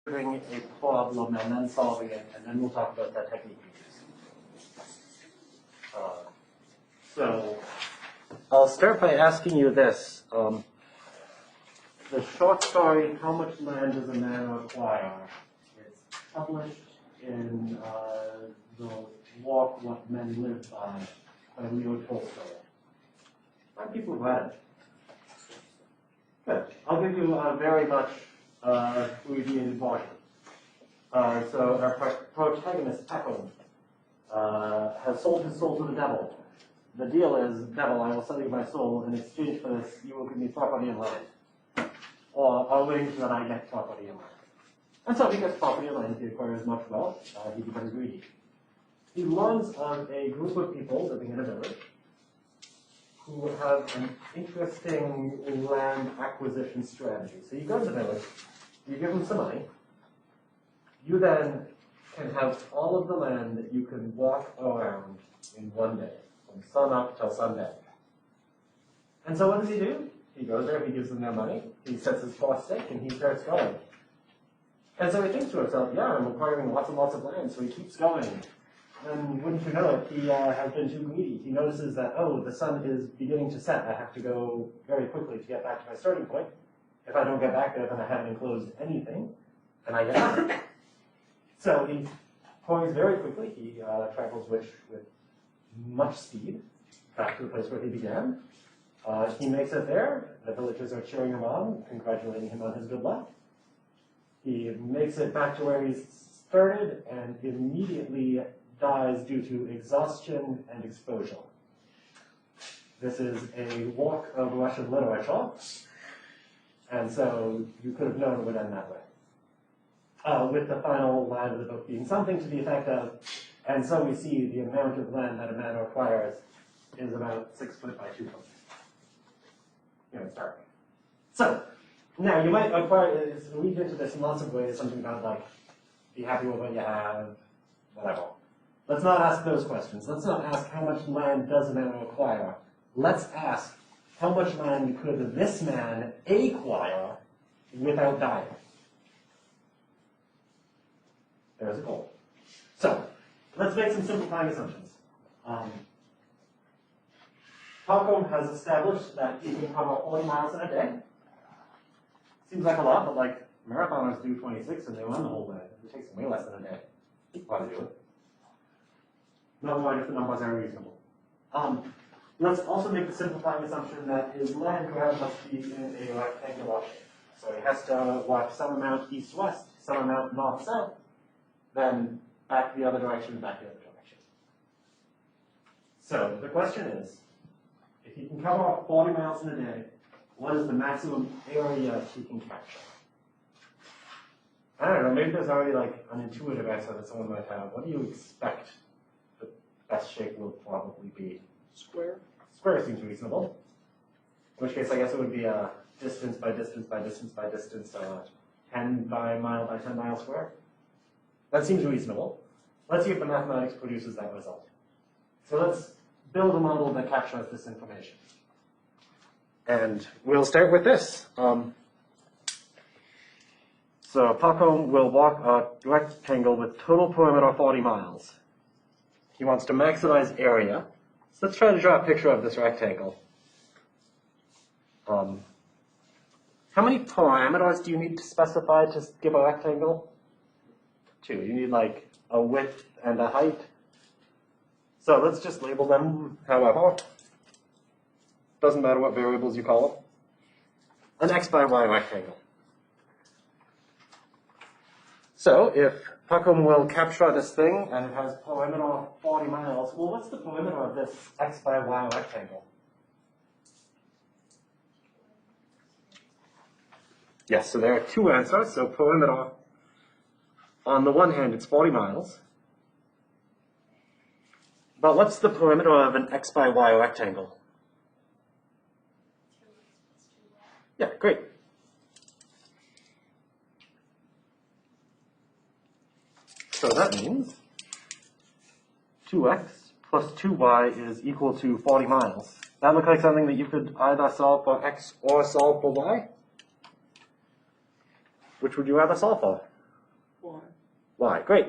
a problem and then solving it, and then we'll talk about that technique we use. So I'll start by asking you this. The short story, How Much Land Does a Man Require? It's published in the Walk What Men Live by Leo Tolstoy. Some people have read it. Good. I'll give you a very much abbreviated version. So our protagonist, Paco, has sold his soul to the devil. The deal is, devil, I will sell you my soul. In exchange for this, you will give me property and land. Or arrange that I get property and land. And so he gets property and land, he acquires much wealth, he becomes greedy. He learns of a group of people living in a village who have an interesting land acquisition strategy. So you go to the village, you give them some money, you then can have all of the land that you can walk around in one day, from sun up till sundown. And so what does he do? He goes there, he gives them their money, he sets his cross stake, and he starts going. And so he thinks to himself, yeah, I'm acquiring lots and lots of land, so he keeps going. And wouldn't you know it, he has been too greedy. He notices that, oh, the sun is beginning to set. I have to go very quickly to get back to my starting point. If I don't get back there, then I haven't enclosed anything, and I get nothing. So he poise very quickly. He travels with much speed back to the place where he began. He makes it there. The villagers are cheering him on, congratulating him on his good luck. He makes it back to where he's started and immediately dies due to exhaustion and exposure. This is a walk of Russian literature, and so you could have known it would end that way. With the final line of the book being something to the effect of, and so we see the amount of land that a man requires is about 6 foot by 2 foot. Start. So, now you might acquire, we get into this in lots of ways, something about like, be happy with what you have, whatever. Let's not ask those questions. Let's not ask how much land does a man require. Let's ask how much land could this man acquire without dying? There's a goal. So, let's make some simplifying assumptions. Paco has established that he can cover 40 miles in a day. Seems like a lot, but like marathoners do 26 and they run the whole way. It takes way less than a day. Why do it? No mind if the numbers are reasonable. Let's also make the simplifying assumption that his land grab must be in a rectangular shape. So he has to walk some amount east-west, some amount north-south, then back the other direction, back the other direction. So the question is, if he can cover 40 miles in a day, what is the maximum area he can capture? I don't know, maybe there's already like an intuitive answer that someone might have. What do you expect the best shape will probably be? Square. Square seems reasonable. In which case, I guess it would be a distance by distance by distance by distance, 10 by 10 mile square. That seems reasonable. Let's see if the mathematics produces that result. So let's build a model that captures this information. And we'll start with this. So Paco will walk a rectangle with total perimeter 40 miles. He wants to maximize area. So let's try to draw a picture of this rectangle. How many parameters do you need to specify to give a rectangle? 2. You need like a width and a height. So let's just label them however. Doesn't matter what variables you call them. An x by y rectangle. So if Paco will capture this thing and it has perimeter 40 miles, well, what's the perimeter of this x by y rectangle? Yes, so there are 2 answers. So perimeter, on the one hand, it's 40 miles. But what's the perimeter of an x by y rectangle? Yeah, great. So that means 2x plus 2y is equal to 40 miles. That looks like something that you could either solve for x or solve for y. Which would you rather solve for? Y. Y, great.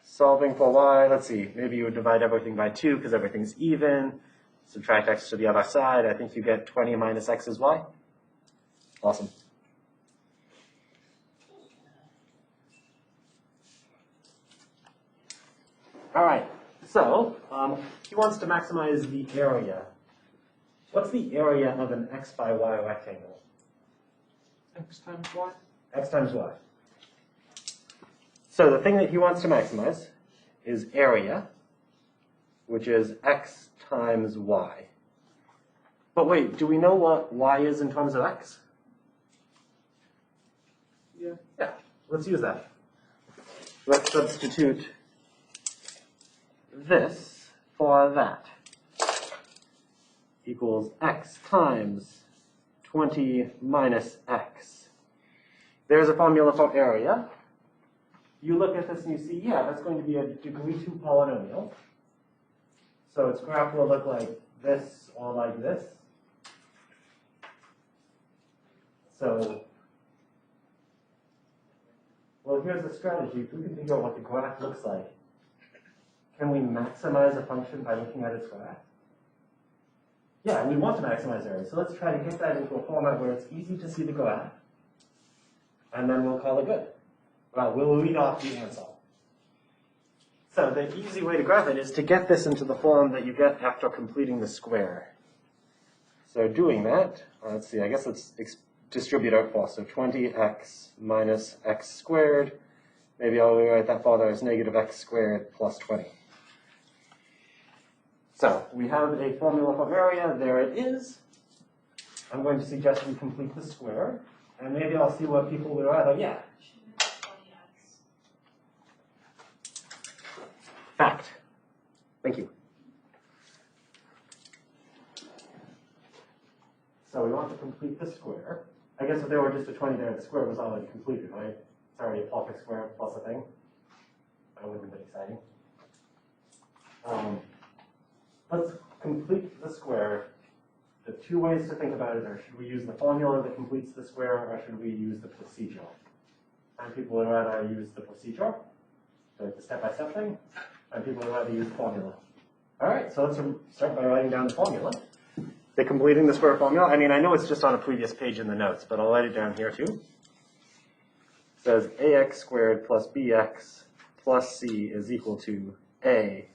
Solving for y, let's see, maybe you would divide everything by 2 because everything's even. Subtract x to the other side. I think you get 20 minus x is y. Awesome. All right, so he wants to maximize the area. What's the area of an x by y rectangle? X times Y. X times y. So the thing that he wants to maximize is area, which is x times y. But wait, do we know what y is in terms of x? Yeah. Yeah, let's use that. Let's substitute this for that. Equals x times 20 minus x. There's a formula for area. You look at this and you see, yeah, that's going to be a degree 2 polynomial. So its graph will look like this or like this. So, well, here's the strategy. If we can figure out what the graph looks like, can we maximize a function by looking at its graph? Yeah, we want to maximize area. So let's try to get that into a format where it's easy to see the graph, and then we'll call it good. Well, we'll read off the answer. So the easy way to graph it is to get this into the form that you get after completing the square. So doing that, let's see, I guess let's distribute out for. So 20x minus x squared. Maybe I'll rewrite that further as negative x squared plus 20. So we have a formula for area. There it is. I'm going to suggest we complete the square. And maybe I'll see what people would rather. Yeah. Fact. Thank you. So we want to complete the square. I guess if there were just a 20 there, the square was already completed, right? It's already a perfect square plus a thing. That wouldn't have been exciting. Let's complete the square. The two ways to think about it are, should we use the formula that completes the square, or should we use the procedure? And people would rather use the procedure, like the step-by-step thing, and people would rather use the formula. All right, so let's start by writing down the formula. The completing the square formula. I mean, I know it's just on a previous page in the notes, but I'll write it down here too. It says ax squared plus bx plus c is equal to a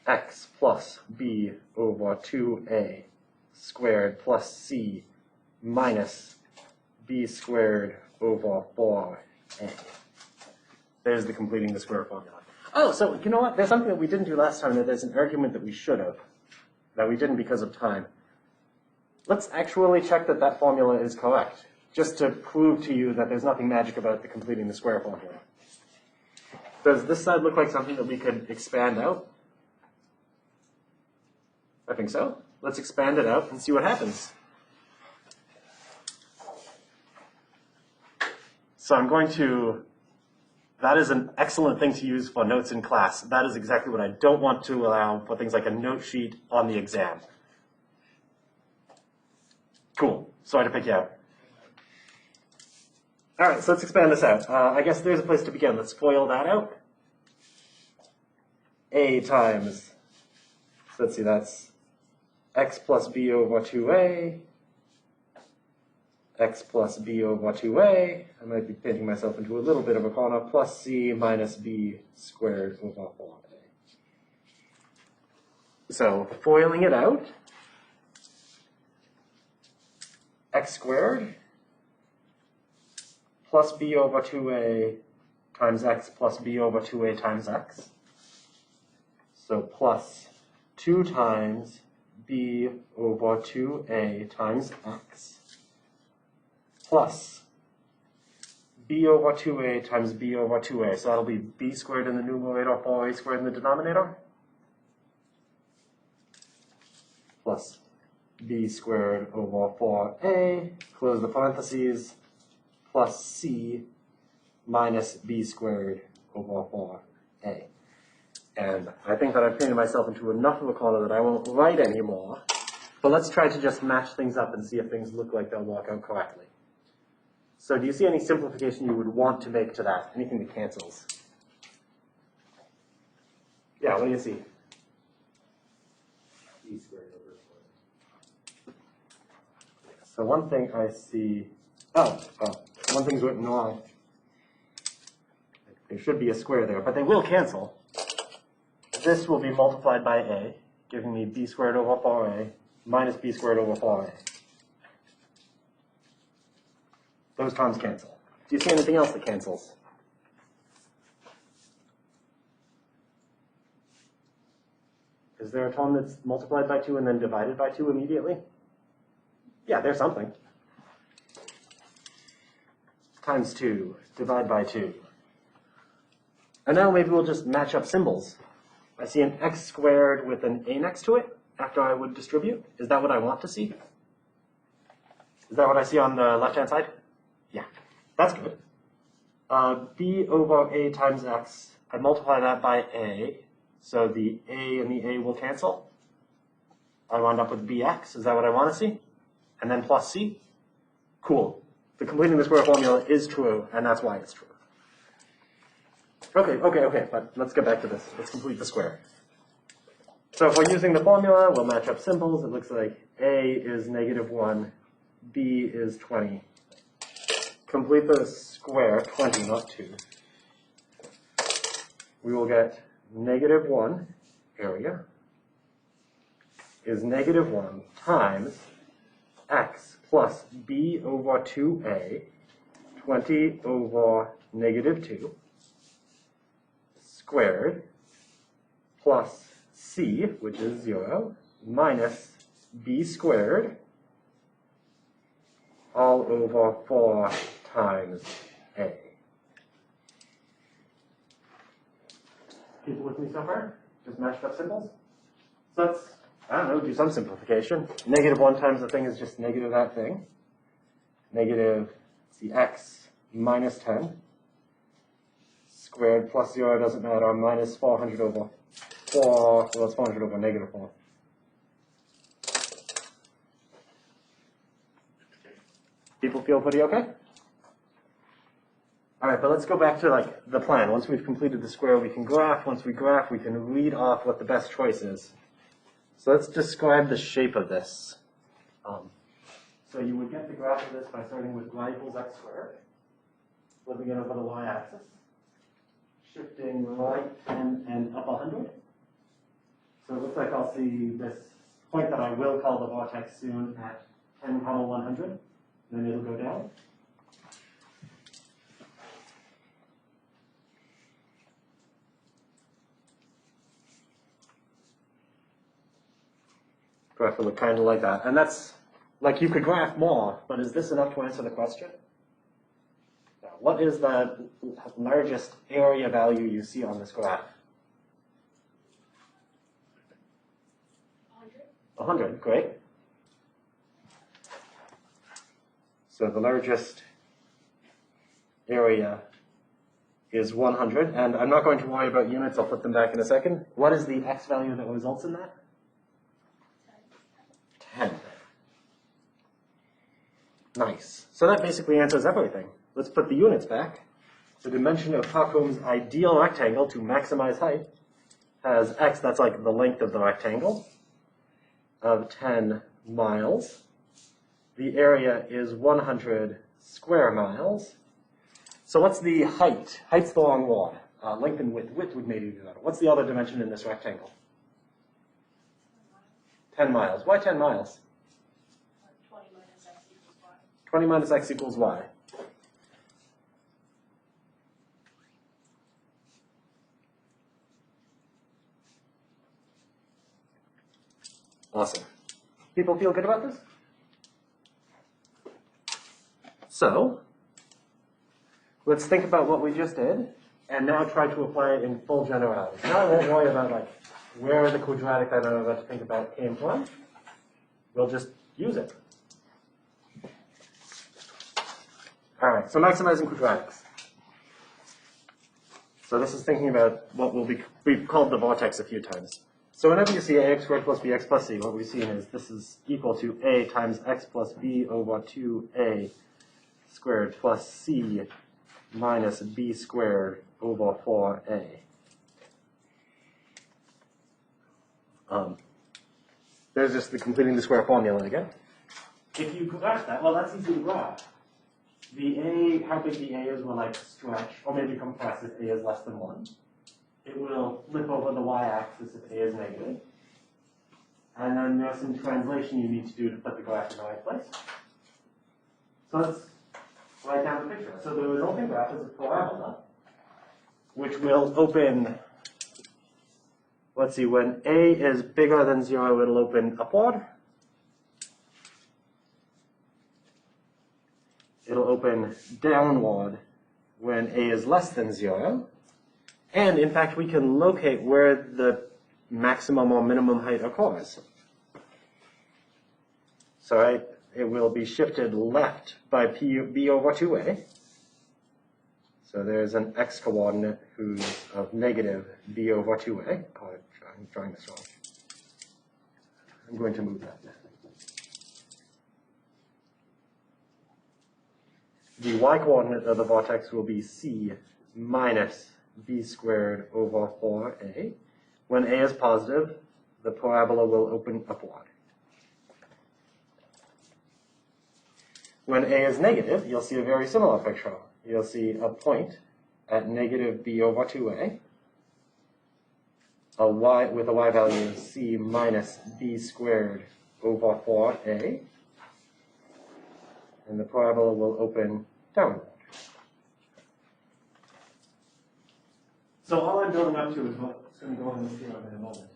x plus b over 2a squared plus c minus b squared over 4a. There's the completing the square formula. Oh, so you know what? There's something that we didn't do last time, that there's an argument that we should have, that we didn't because of time. Let's actually check that that formula is correct, just to prove to you that there's nothing magic about the completing the square formula. Does this side look like something that we could expand out? I think so. Let's expand it out and see what happens. So I'm going to, that is an excellent thing to use for notes in class. That is exactly what I don't want to allow for things like a note sheet on the exam. Cool. Sorry to pick you out. All right, so let's expand this out. I guess there's a place to begin. Let's FOIL that out. A times, so let's see, that's x plus b over 2a, x plus b over 2a, I might be painting myself into a little bit of a corner, plus c minus b squared over 4a. So, foiling it out, x squared plus b over 2a times x plus b over 2a times x. So plus 2 times b over 2a times x plus b over 2a times b over 2a. So that'll be b squared in the numerator, 4a squared in the denominator, plus b squared over 4a, close the parentheses, plus c minus b squared over 4a. And I think that I've painted myself into enough of a corner that I won't write anymore. But let's try to just match things up and see if things look like they'll work out correctly. So do you see any simplification you would want to make to that? Anything that cancels? Yeah, what do you see? E squared over 4. So one thing I see, one thing's written wrong. There should be a square there, but they will cancel. This will be multiplied by a, giving me b squared over 4a minus b squared over 4a. Those terms cancel. Do you see anything else that cancels? Is there a term that's multiplied by 2 and then divided by 2 immediately? Yeah, there's something. Times 2, divide by 2. And now maybe we'll just match up symbols. I see an x squared with an a next to it after I would distribute. Is that what I want to see? Is that what I see on the left-hand side? Yeah, that's good. B over a times x, I multiply that by a, so the a and the a will cancel. I wound up with bx, is that what I want to see? And then plus c? Cool. The completing the square formula is true, and that's why it's true. Okay, but let's get back to this. Let's complete the square. So if we're using the formula, we'll match up symbols. It looks like a is -1, b is 20. Complete the square, 20, not 2. We will get -1 area is -1 times x plus b over 2a, 20 over -2, squared, plus c, which is 0, minus b squared, all over 4 times a. People with me so far? Just mashed up symbols? So let's, I don't know, do some simplification. -1 times the thing is just negative that thing. Negative, see, x minus 10. Squared plus 0 doesn't matter, minus 400 over 4, so that's 400 over -4. People feel pretty okay? All right, but let's go back to like the plan. Once we've completed the square, we can graph. Once we graph, we can read off what the best choice is. So let's describe the shape of this. So you would get the graph of this by starting with y equals x squared, flipping it over the y-axis, shifting right 10 and up 100. So it looks like I'll see this point that I will call the vortex soon at 10, 100. Then it'll go down. Graph will look kind of like that. And that's, like, you could graph more, but is this enough to answer the question? Now, what is the largest area value you see on this graph? 100, great. So the largest area is 100, and I'm not going to worry about units, I'll put them back in a second. What is the x value that results in that? 10. Nice. So that basically answers everything. Let's put the units back. The dimension of Hawkholm's ideal rectangle to maximize height has x, that's like the length of the rectangle, of 10 miles. The area is 100 square miles. So what's the height? Height's the long wall. Length and width. Width would maybe be better. What's the other dimension in this rectangle? 10 miles. Why 10 miles? 20 minus x equals y. 20 minus x equals y. Awesome. People feel good about this? So, let's think about what we just did, and now try to apply it in full generality. Now I won't worry about like where the quadratic that I'm about to think about came from. We'll just use it. All right, so maximizing quadratics. So this is thinking about what will be, we've called the vortex a few times. So whenever you see ax squared plus bx plus c, what we've seen is this is equal to a times x plus b over 2a squared plus c minus b squared over 4a. There's just the completing the square formula again. If you graph that, well, that's easy to graph. The a, how big the a is will like stretch, or maybe compress if a is less than 1. It will flip over the y-axis if a is negative. And then there's some translation you need to do to put the graph in the right place. So let's write down the picture. So the resulting graph is a parabola, which will open, let's see, when a is bigger than 0, it'll open upward. It'll open downward when a is less than 0. And in fact, we can locate where the maximum or minimum height occurs. So it will be shifted left by b over 2a. So there's an x-coordinate who's of negative b over 2a. Oh, I'm drawing this wrong. I'm going to move that. The y-coordinate of the vortex will be c minus b squared over 4a. When a is positive, the parabola will open upward. When a is negative, you'll see a very similar picture. You'll see a point at negative b over 2a, with a y value of c minus b squared over 4a, and the parabola will open downward. So all I'm building up to is what's going to go in this theorem in a moment.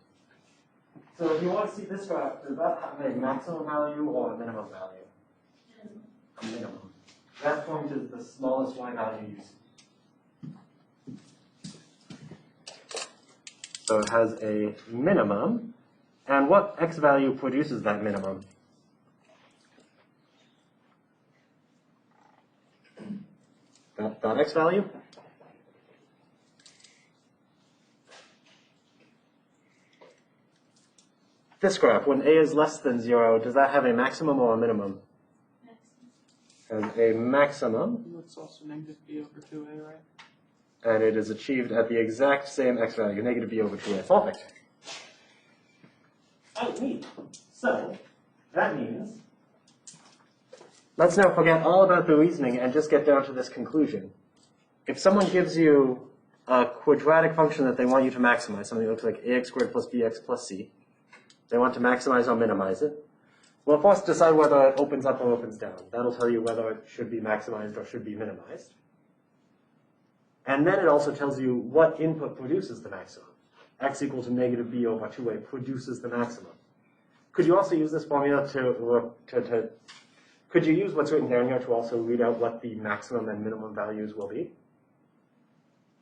So if you want to see this graph, does that have a maximum value or a minimum value? A minimum. That point is the smallest y value you see. So it has a minimum. And what x value produces that minimum? That x value? This graph, when a is less than 0, does that have a maximum or a minimum? Maximum. Has a maximum. It's also negative b over 2a, right? And it is achieved at the exact same x value, negative b over 2a. Perfect. Oh, neat. So, that means, let's now forget all about the reasoning and just get down to this conclusion. If someone gives you a quadratic function that they want you to maximize, something that looks like ax squared plus bx plus c, they want to maximize or minimize it, well, first decide whether it opens up or opens down. That'll tell you whether it should be maximized or should be minimized. And then it also tells you what input produces the maximum. X equal to negative b over 2a produces the maximum. Could you also use this formula could you use what's written down here to also read out what the maximum and minimum values will be?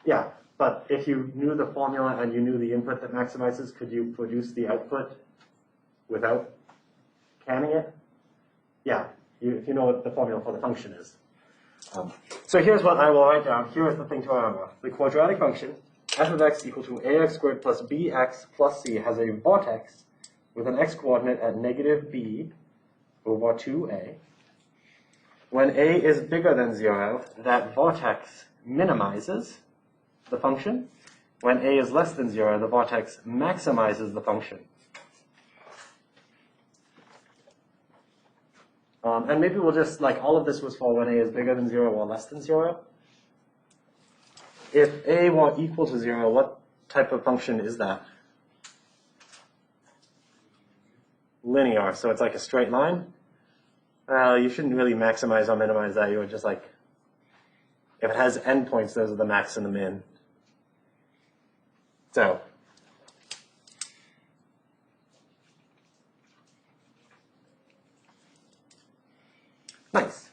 Yeah, but if you knew the formula and you knew the input that maximizes, could you produce the output without canning it? Yeah, if you know what the formula for the function is. So here's what I will write down. Here's the thing to remember. The quadratic function, f of x equal to ax squared plus bx plus c, has a vortex with an x-coordinate at negative b over 2a. When a is bigger than 0, that vortex minimizes the function. When a is less than 0, the vortex maximizes the function. And maybe we'll just, like, all of this was for when a is bigger than 0 or less than 0. If a were equal to 0, what type of function is that? Linear, so it's like a straight line. Well, you shouldn't really maximize or minimize that. You would just like, if it has endpoints, those are the max and the min. So, nice.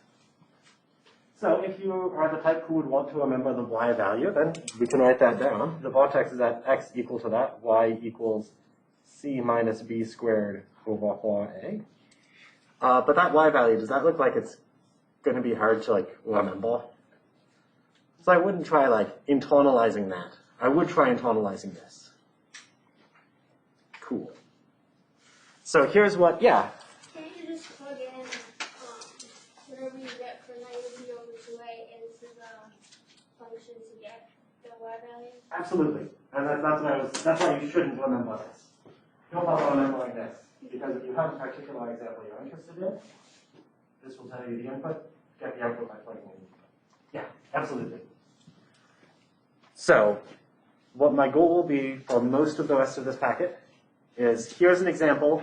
So if you are the type who would want to remember the y value, then we can write that down. The vortex is at x equal to that, y equals c minus b squared over 4a. But that y value, does that look like it's going to be hard to like remember? So I wouldn't try like internalizing that. I would try internalizing this. Cool. So here's what, yeah. Can you just plug in whatever you get for negative b Y value? Absolutely. And that's why you shouldn't remember this. Don't bother remembering this. Because if you have a particular example you're interested in, this will tell you the input, get the output by plugging in. Yeah, absolutely. So, what my goal will be for most of the rest of this packet is, here's an example,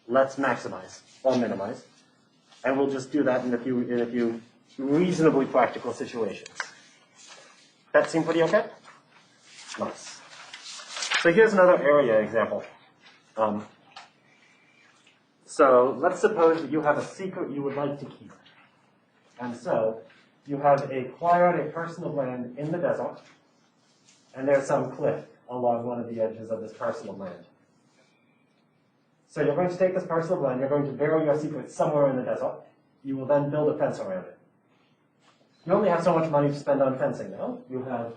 let's maximize or minimize. And we'll just do that in a few reasonably practical situations. That seem pretty okay? Nice. So here's another area example. So let's suppose that you have a secret you would like to keep. And so you have acquired a parcel of land in the desert, and there's some cliff along one of the edges of this parcel of land. So you're going to take this parcel of land, you're going to bury your secret somewhere in the desert. You will then build a fence around it. You only have so much money to spend on fencing now. You have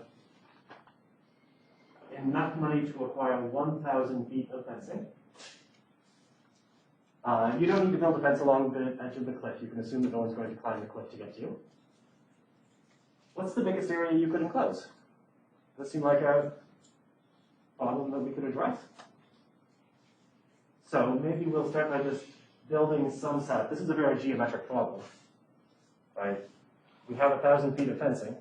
enough money to acquire 1,000 feet of fencing. You don't need to build a fence along the edge of the cliff. You can assume that no one's going to climb the cliff to get to you. What's the biggest area you could enclose? Does that seem like a problem that we could address? So maybe we'll start by just building some setup. This is a very geometric problem, right? We have 1,000 feet of fencing.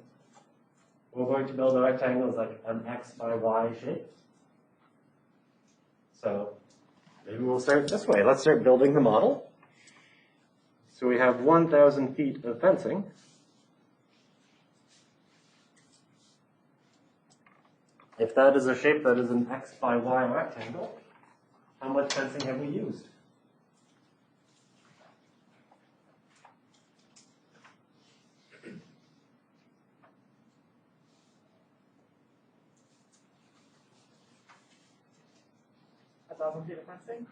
We're going to build a rectangle as like an X by Y shape. So maybe we'll start this way. Let's start building the model. So we have 1,000 feet of fencing. If that is a shape that is an X by Y rectangle, how much fencing have we used? Feet of fencing?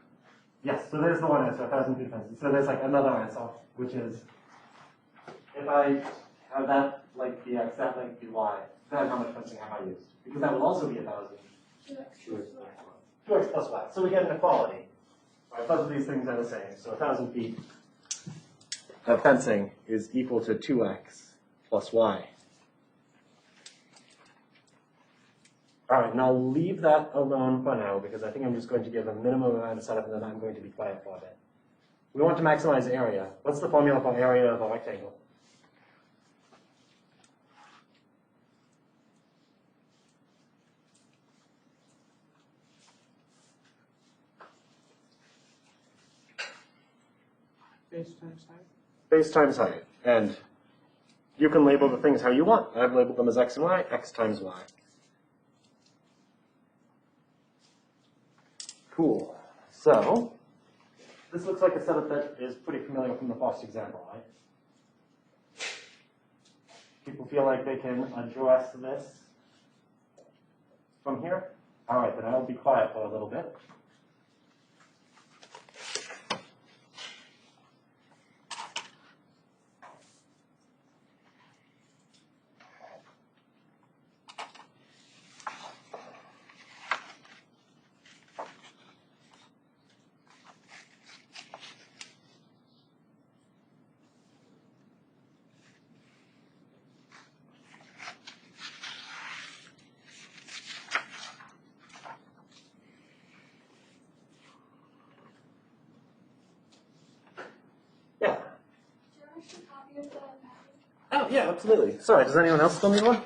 Yes, so there's the one answer, 1,000 feet of fencing. So there's like another answer, which is, if I have that like the X, that like the Y, then how much fencing have I used? Because that will also be 1,000. 2x plus Y. So we get an equality. Right, both of these things are the same. So 1,000 feet of fencing is equal to 2x plus Y. All right, and I'll leave that alone for now because I think I'm just going to give a minimum amount of setup and then I'm going to be quiet for a bit. We want to maximize area. What's the formula for area of a rectangle? Base times height. Base times height. And you can label the things how you want. I've labeled them as x and y, x times y. Cool. So, this looks like a setup that is pretty familiar from the first example, right? People feel like they can address this from here? All right, then I'll be quiet for a little bit. Yeah. Do you want a copy of the packet? Oh, yeah, absolutely. Sorry, does anyone else still need one?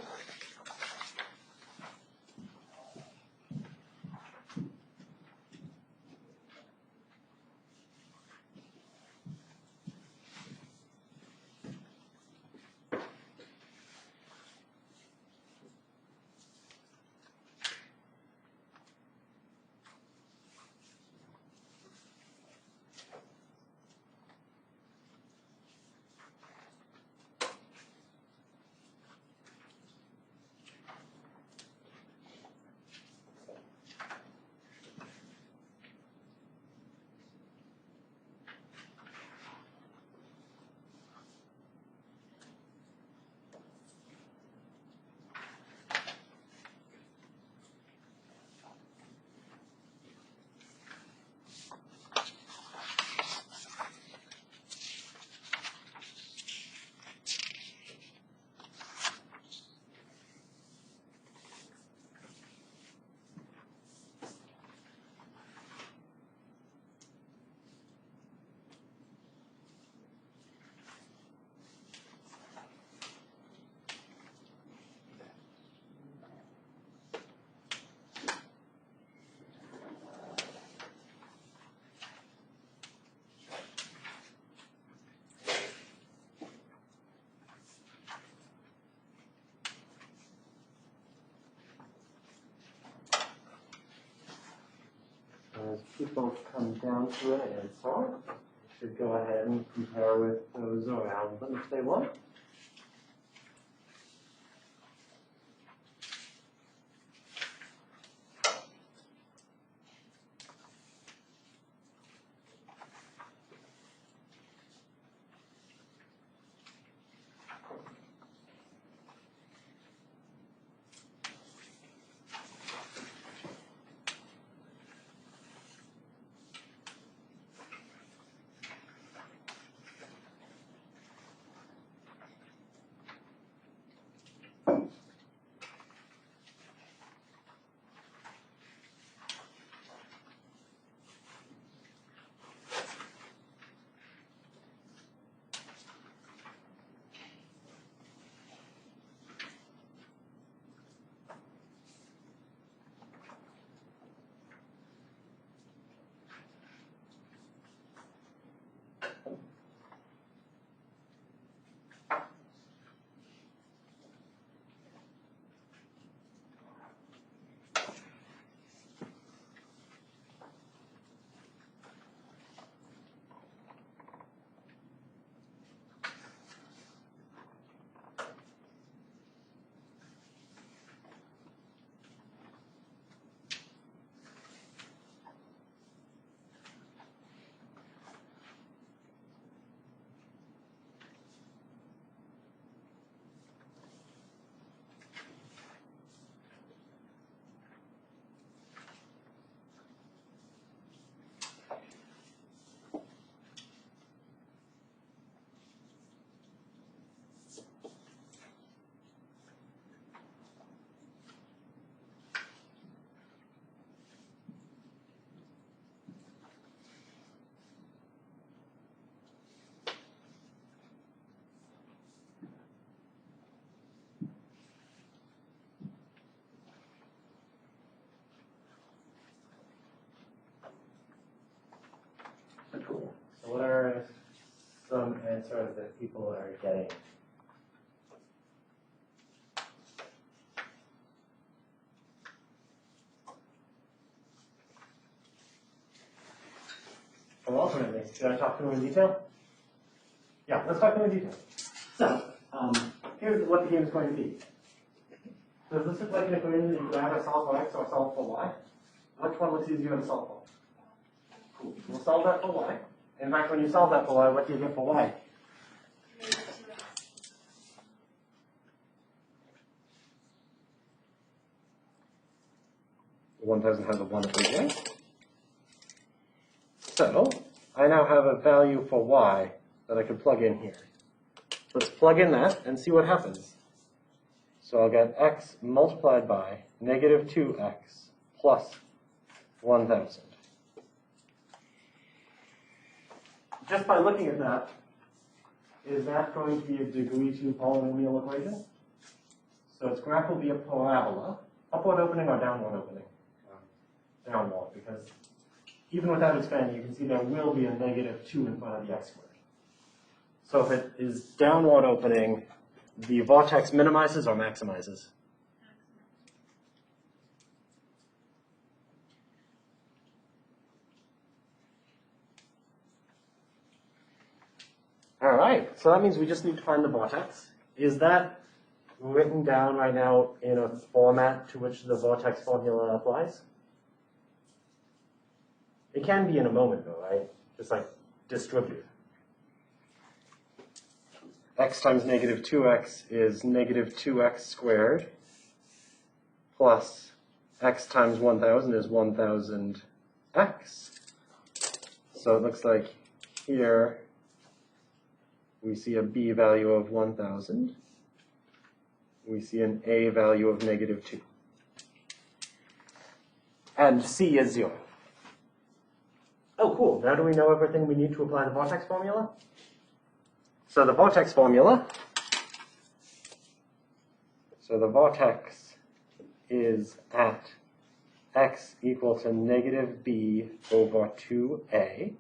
should both come down to an answer. You should go ahead and compare with those around them if they want. Cool. So what are some answers that people are getting? Well, ultimately, should I talk to them in detail? Yeah, let's talk to them in detail. So, here's what the game is going to be. Does this look like an equation that you can either solve for x or solve for y? Which one looks easier to solve for? Cool. We'll solve that for y. In fact, when you solve that for y, what do you get for y? 1,000 has a 1 at the beginning. So, I now have a value for y that I can plug in here. Let's plug in that and see what happens. So I'll get x multiplied by negative 2x plus 1,000. Just by looking at that, is that going to be a degree 2 polynomial equation? So its graph will be a parabola. Upward opening or downward opening? Downward, because even without expanding, you can see there will be a negative 2 in front of the x squared. So if it is downward opening, the vortex minimizes or maximizes? All right, so that means we just need to find the vortex. Is that written down right now in a format to which the vortex formula applies? It can be in a moment though, right? Just like distribute. X times negative 2x is negative 2x squared plus x times 1,000 is 1,000x. So it looks like here we see a b value of 1,000. We see an a value of negative 2. And c is 0. Oh, cool. Now do we know everything we need to apply the vortex formula? So the vortex formula, the vortex is at x equal to negative b over 2a.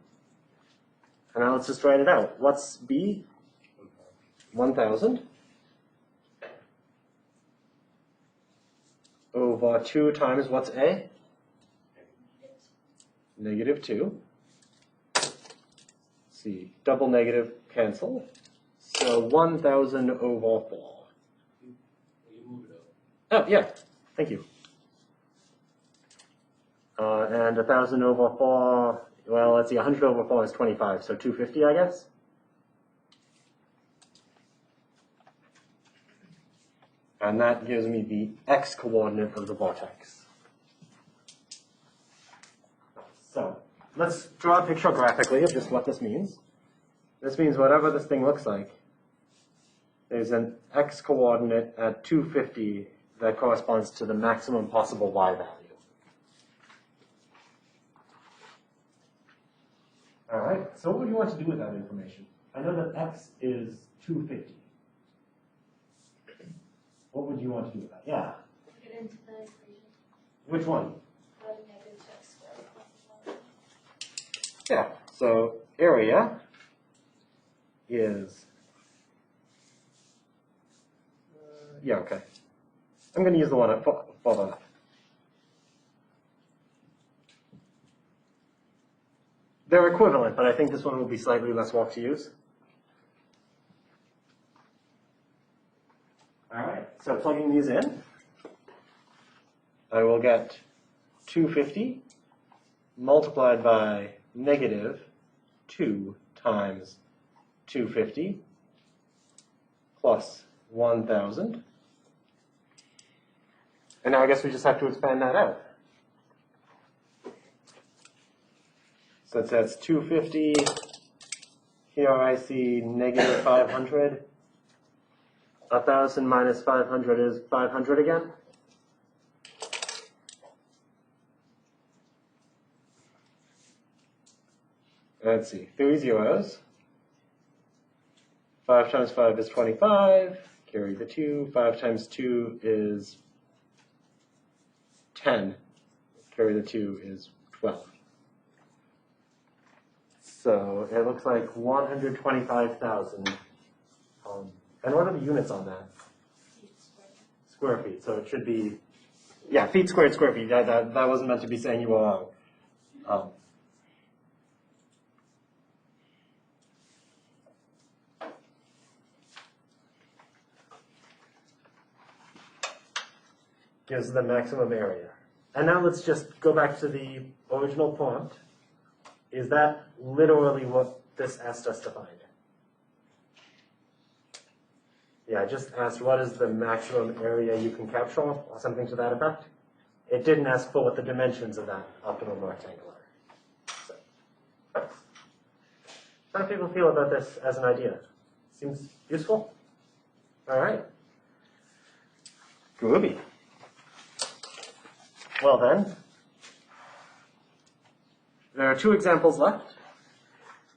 And now let's just write it out. What's b? 1,000 over 2 times what's a? -2. Let's see, double negative cancel. So 1,000 over 4. You move it up. Oh, yeah, thank you. And 1,000 over 4, well, let's see, 100 over 4 is 25, so 250, I guess? And that gives me the x-coordinate of the vortex. So, let's draw a picture graphically of just what this means. This means whatever this thing looks like, there's an x-coordinate at 250 that corresponds to the maximum possible y value. All right, so what would you want to do with that information? I know that x is 250. What would you want to do with that? Yeah. Put it into the equation. Which one? Negative x squared plus 1. Yeah, so area is, yeah, okay. I'm going to use the one for that. They're equivalent, but I think this one will be slightly less work to use. All right, so plugging these in, I will get 250 multiplied by -2 times 250 plus 1,000. And now I guess we just have to expand that out. So that's 250. Here I see -500. 1,000 minus 500 is 500 again. Let's see, 3 zeros. 5 times 5 is 25. Carry the 2. 5 times 2 is 10. Carry the 2 is 12. So it looks like 125,000. And what are the units on that? Square feet. So it should be, yeah, feet squared, square feet. That wasn't meant to be saying you were wrong. Gives the maximum area. And now let's just go back to the original prompt. Is that literally what this asked us to find? Yeah, I just asked what is the maximum area you can capture, or something to that effect. It didn't ask for what the dimensions of that optimum rectangle are. So, how do people feel about this as an idea? Seems useful? All right. Groovy. Well then, there are 2 examples left,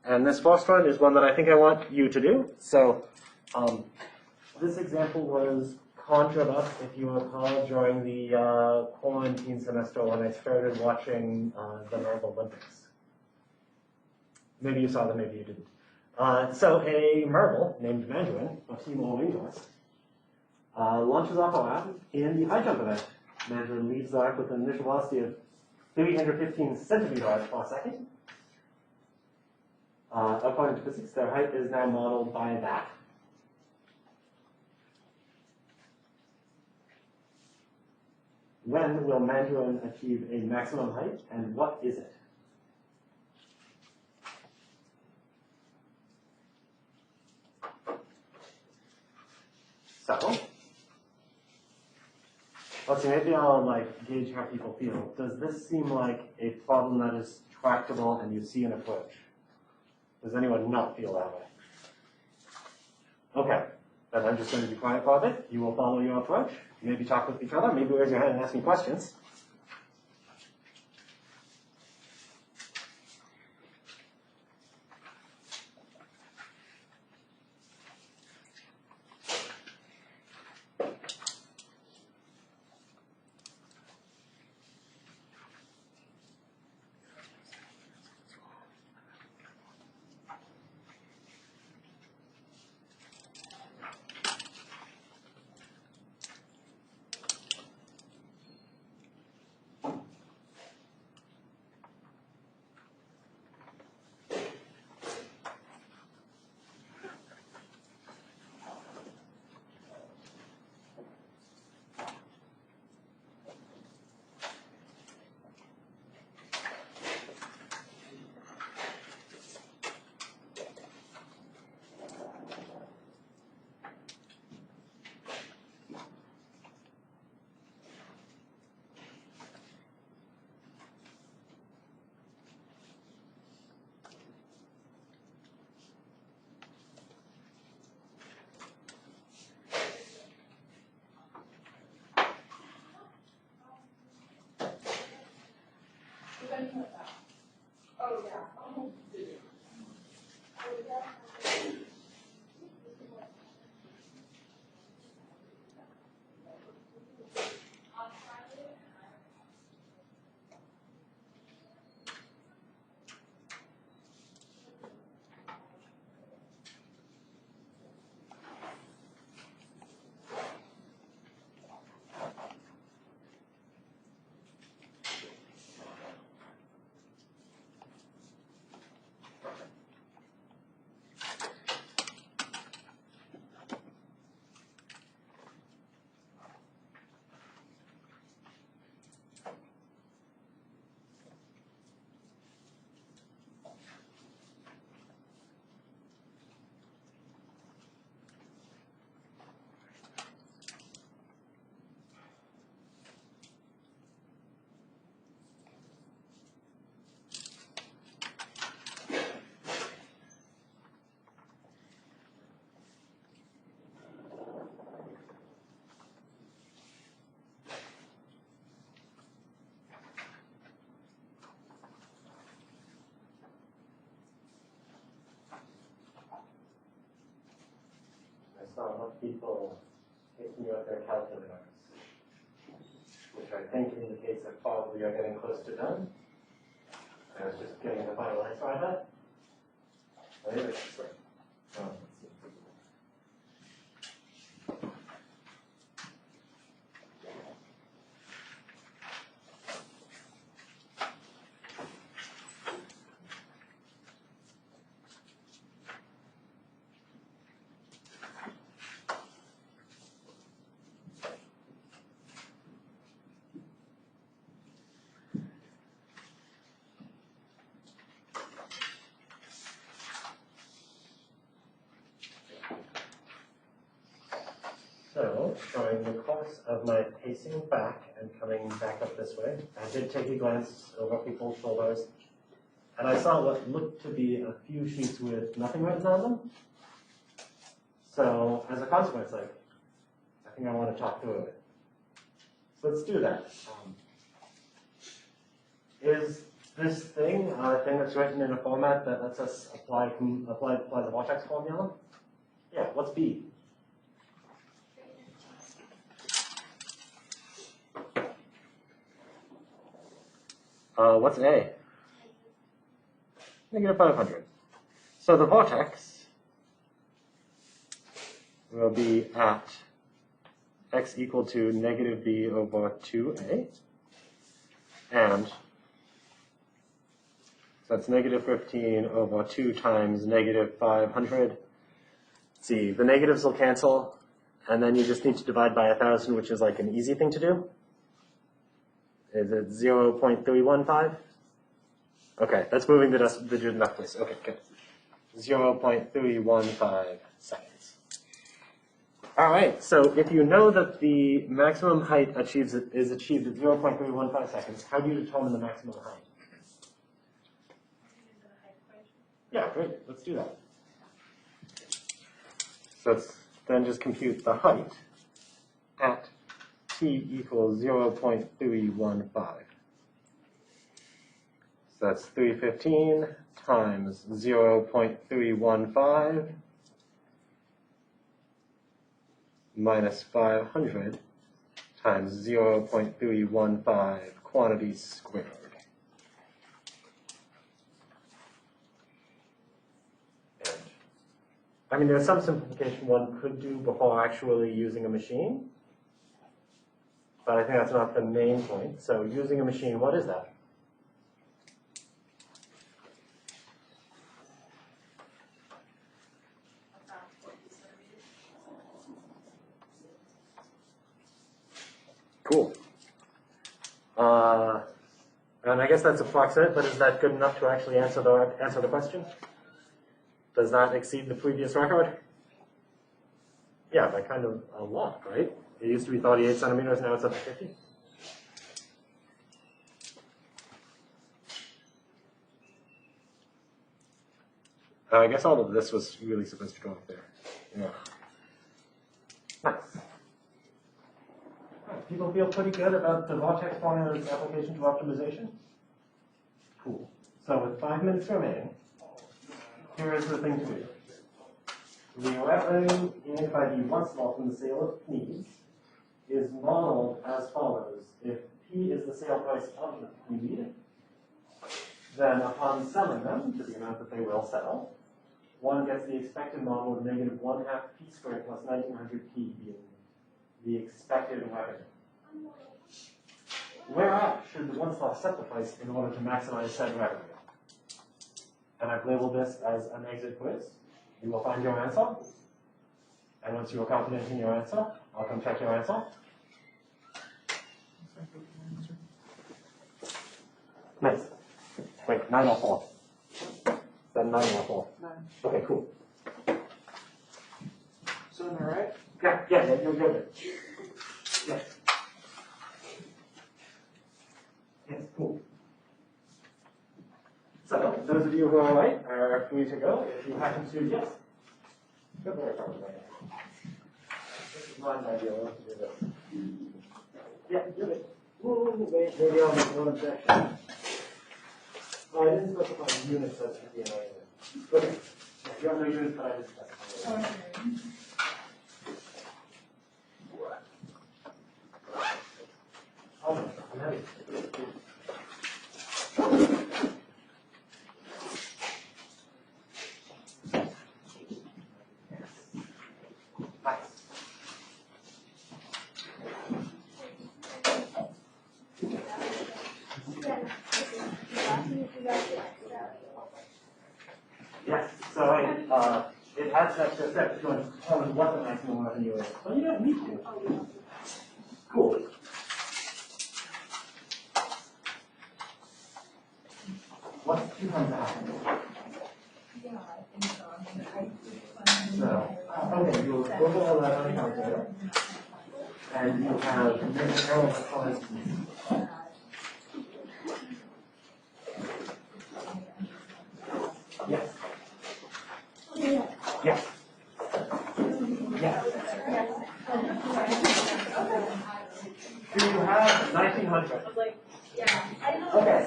and this first one is one that I think I want you to do. So, this example was conjured up, if you recall, during the quarantine semester when I started watching the World Olympics. Maybe you saw them, maybe you didn't. So a marble named Mandarin, of Team All Angels, launches off a lap in the high jump event. Mandarin leaves the arc with an initial velocity of 315 centimeters per second. According to physics, their height is now modeled by that. When will Mandarin achieve a maximum height, and what is it? So, let's see, maybe I'll gauge how people feel. Does this seem like a problem that is tractable and you see an approach? Does anyone not feel that way? Okay, then I'm just going to be quiet for a bit. You will follow your approach. Maybe talk with each other. Maybe raise your hand and ask me questions. talking about? Oh, yeah. Oh, yeah. I saw enough people taking out their calculators, which I think indicates that probably are getting close to done. I was just getting the final answer on that. Let's see. So, during the course of my pacing back and coming back up this way, I did take a glance over people's shoulders, and I saw what looked to be a few sheets with nothing written on them. So, as a consequence, I think I want to talk through it. So let's do that. Is this thing a thing that's written in a format that lets us apply the Vortex Formula? Yeah, what's B? What's A? Negative 500. So the vortex will be at x equal to negative b over 2a, and so that's negative 15 over 2 times negative 500. Let's see, the negatives will cancel, and then you just need to divide by 1,000, which is like an easy thing to do. Is it 0.315? Okay, that's moving the digit enough place. Okay, good. 0.315 seconds. All right, so if you know that the maximum height is achieved at 0.315 seconds, how do you determine the maximum height? Yeah, great, let's do that. So let's then just compute the height at t equals 0.315. So that's 315 times 0.315 minus 500 times 0.315 quantity squared. I mean, there's some simplification one could do before actually using a machine, but I think that's not the main point. So using a machine, what is that? Cool. And I guess that's approximate, but is that good enough to actually answer the question? Does that exceed the previous record? Yeah, by kind of a lot, right? It used to be 38 centimeters, now it's up to 50. I guess all of this was really supposed to go up there. Yeah. Nice. People feel pretty good about the Vortex Formula's application to optimization? So with 5 minutes remaining, here is the thing to do. The revenue in by the one slot from the sale of P's is modeled as follows. If P is the sale price of the P, then upon selling them to the amount that they will sell, one gets the expected model of negative 1/2 P squared plus 1900 P being the expected revenue. Where at should the one slot set the price in order to maximize said revenue? And I've labeled this as an exit quiz. You will find your answer. And once you are confident in your answer, I'll come check your answer. Nice. Wait, 9 or 4? Then 9 or 4? 9. Okay, cool. So am I right? Yeah, you're good. Yeah. Yes, cool. So, those of you who are right are free to go. If you happen to, yes. Good work, everybody. This is my idea. I want to do this. Yeah, you're good. Wait, maybe I'll make one objection. Oh, I didn't specify the units as the DNA. Okay. Yeah, you have no units, but I didn't specify. Oh, I'm heavy. Nice. Yes, so it has that effect to determine what the maximum revenue is. But you don't need to. Cool. What's 2 times that? So, okay, you'll Google all that on your calculator. And you have mixed error components. Yes. Yes. Yes. Do you have 1900? Okay.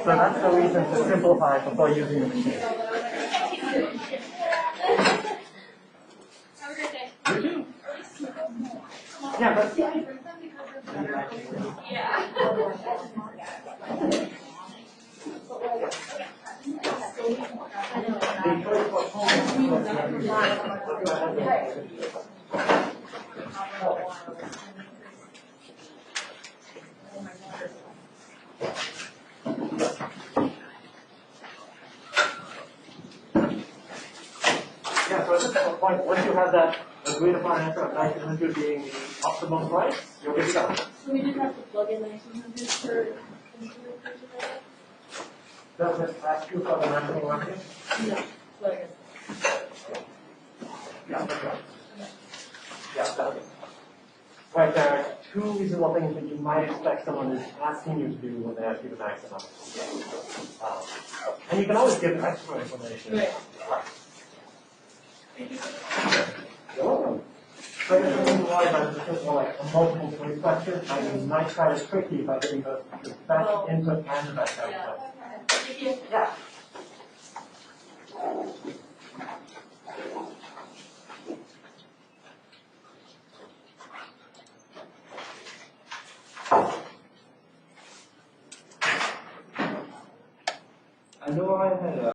So that's the reason to simplify before using the machine. You too. Yeah, but yeah, so at this point, once you have that agreed upon answer of 1900 being the optimum price, you're good to go. So we just have to plug in 1900 for. Does it ask you for the maximum revenue? No, plug in. Yeah, that's right. Yeah, that's it. Right, there are 2 reasonable things that you might expect someone is asking you to do when they ask you to max it up. And you can always give extra information. Right. You're welcome. So I guess the reason why I'm just more like a multiple choice question, I might try to trick you by getting the best input and the best output. Thank you. Yeah. I know I had a